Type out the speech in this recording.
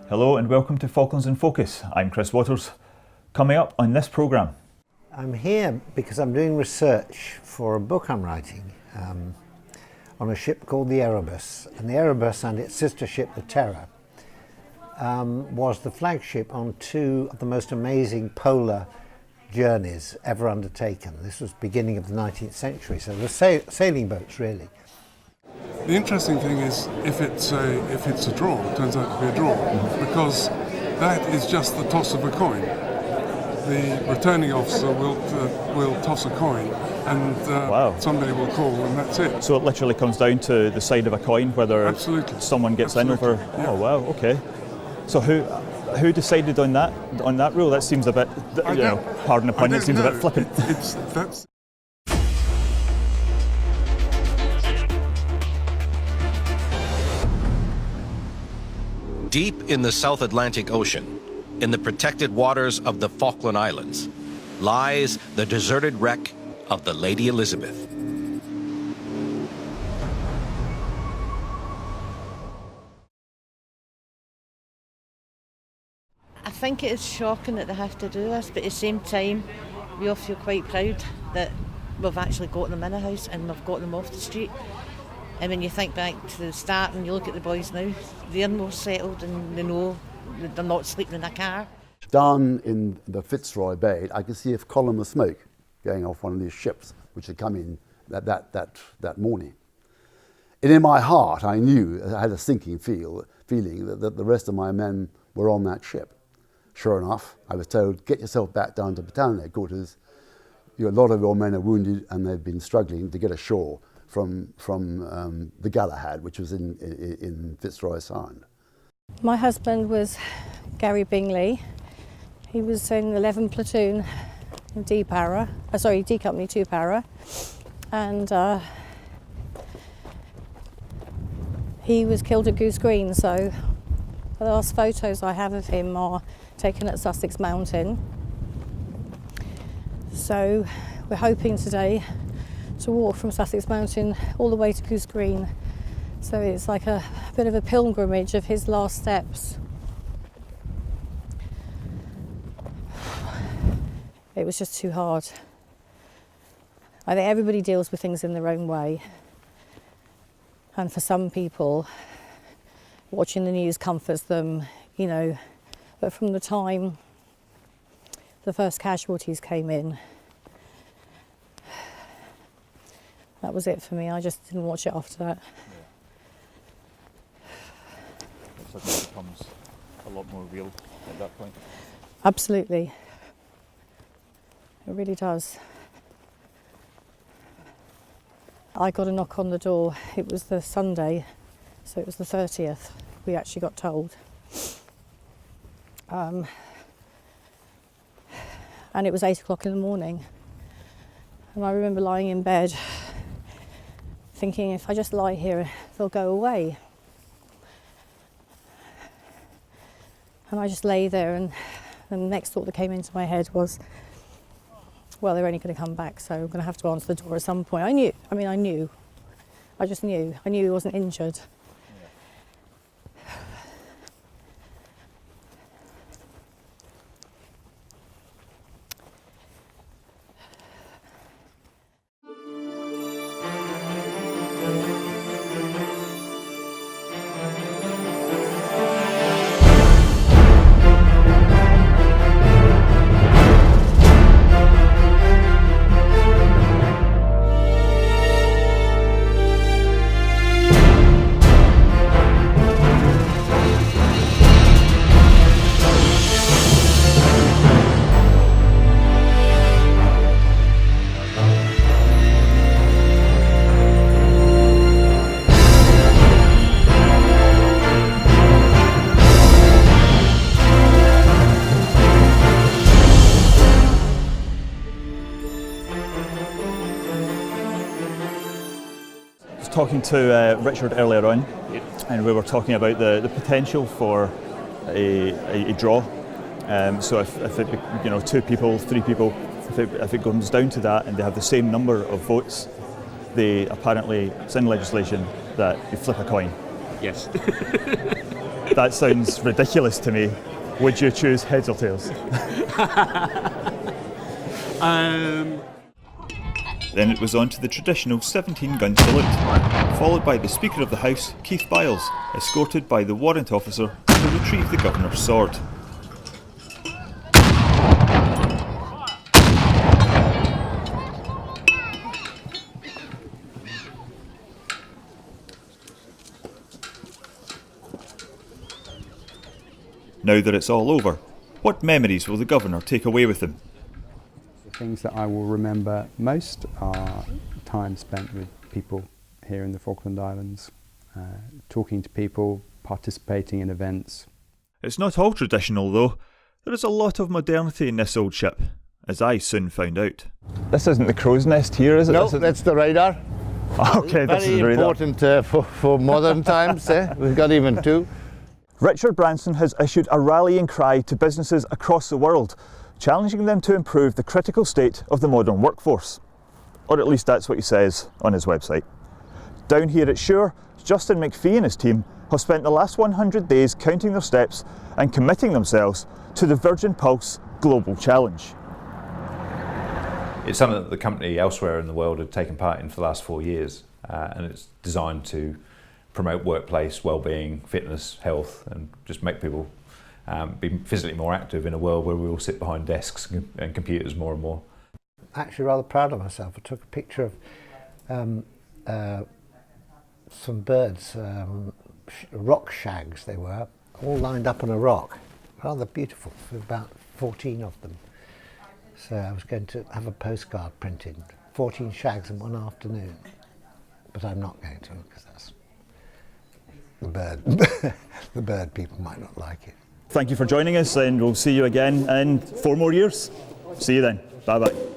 Hello and welcome to Falklands in Focus. I'm Chris Waters. Coming up on this programme. I'm here because I'm doing research for a book I'm writing on a ship called the Erebus. And the Erebus and its sister ship, the Terror, was the flagship on two of the most amazing polar journeys ever undertaken. This was beginning of the 19th century, so the sailing boats really. The interesting thing is if it's a draw, it turns out to be a draw, because that is just the toss of a coin. The returning officer will toss a coin, and somebody will call, and that's it. So it literally comes down to the side of a coin, whether Absolutely. Someone gets Absolutely. in over. Yeah. Oh wow, okay. So who decided on that rule? That seems a bit, pardon the pun, it seems a bit flippant. That's. Deep in the South Atlantic Ocean, in the protected waters of the Falkland Islands, lies the deserted wreck of the Lady Elizabeth. I think it is shocking that they have to do this, but at the same time, we all feel quite proud that we've actually got them in a house and we've got them off the street. And when you think back to the start and you look at the boys now, they're more settled and they know they're not sleeping in a car. Down in the Fitzroy Bay, I could see a column of smoke going off one of these ships which had come in that morning. And in my heart, I knew, I had a sinking feeling that the rest of my men were on that ship. Sure enough, I was told, get yourself back down to battalion headquarters. A lot of your men are wounded and they've been struggling to get ashore from the Galahad, which was in Fitzroy Sound. My husband was Gary Bingley. He was in 11 platoon in D Company 2 Para, and he was killed at Goose Green. So the last photos I have of him are taken at Sussex Mountain. So we're hoping today to walk from Sussex Mountain all the way to Goose Green. So it's like a bit of a pilgrimage of his last steps. It was just too hard. I think everybody deals with things in their own way. And for some people, watching the news comforts them, but from the time the first casualties came in, that was it for me. I just didn't watch it after that. It suddenly becomes a lot more real at that point. Absolutely. It really does. I got a knock on the door. It was the Sunday, so it was the 30th, we actually got told. And it was 8 o'clock in the morning. And I remember lying in bed thinking, if I just lie here, they'll go away. And I just lay there, and the next thought that came into my head was, well, they're only going to come back, so I'm going to have to answer the door at some point. I knew. I just knew. I knew he wasn't injured. Talking to Richard earlier on, and we were talking about the potential for a draw. So if it, 2 people, 3 people, if it comes down to that and they have the same number of votes, they apparently, it's in legislation that you flip a coin. Yes. That sounds ridiculous to me. Would you choose heads or tails? Then it was on to the traditional 17-gun salute, followed by the Speaker of the House, Keith Biles, escorted by the warrant officer to retrieve the Governor's sword. Now that it's all over, what memories will the Governor take away with him? The things that I will remember most are time spent with people here in the Falkland Islands, talking to people, participating in events. It's not all traditional though. There is a lot of modernity in this old ship, as I soon found out. This isn't the crow's nest here, is it? No, that's the radar. Okay, this is the radar. Very important for modern times. We've got even two. Richard Branson has issued a rallying cry to businesses across the world, challenging them to improve the critical state of the modern workforce. Or at least that's what he says on his website. Down here at Shore, Justin McPhee and his team have spent the last 100 days counting their steps and committing themselves to the Virgin Pulse Global Challenge. It's something that the company elsewhere in the world had taken part in for the last 4 years, and it's designed to promote workplace well-being, fitness, health, and just make people be physically more active in a world where we all sit behind desks and computers more and more. Actually rather proud of myself. I took a picture of some birds, rock shags they were, all lined up on a rock. Rather beautiful, about 14 of them. So I was going to have a postcard printed, 14 shags in one afternoon. But I'm not going to, because that's the bird. The bird people might not like it. Thank you for joining us, and we'll see you again in 4 more years. See you then. Bye bye.